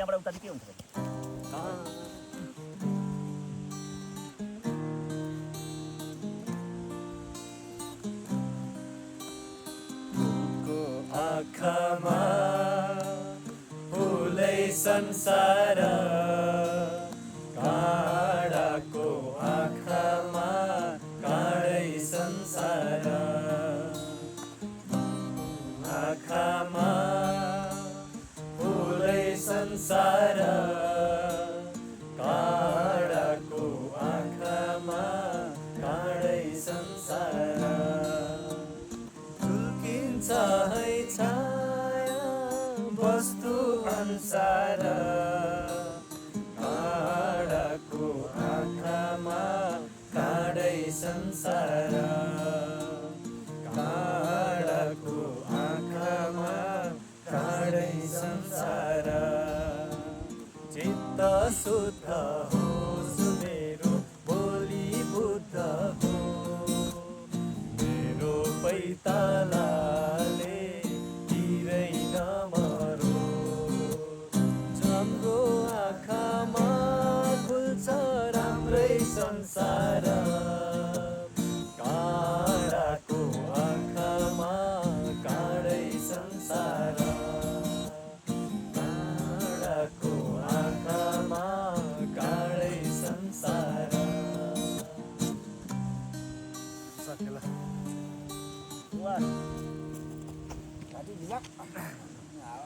त्यहाँबाट उता के हुन्छ आँखामा फुलै संसार काँडाको आँखामा काँडै संसार आँखामा फुलै संसार काँडाको आँखामा काँडै संसार झुल्किन्छ है छाया वस्तु अनुसार काँडाको आँखामा काँडै संसार काँडाको आँखामा काँडै संसार चित्त शुद्ध होस् मेरो भोलि बुद्ध हो मेरो पैताला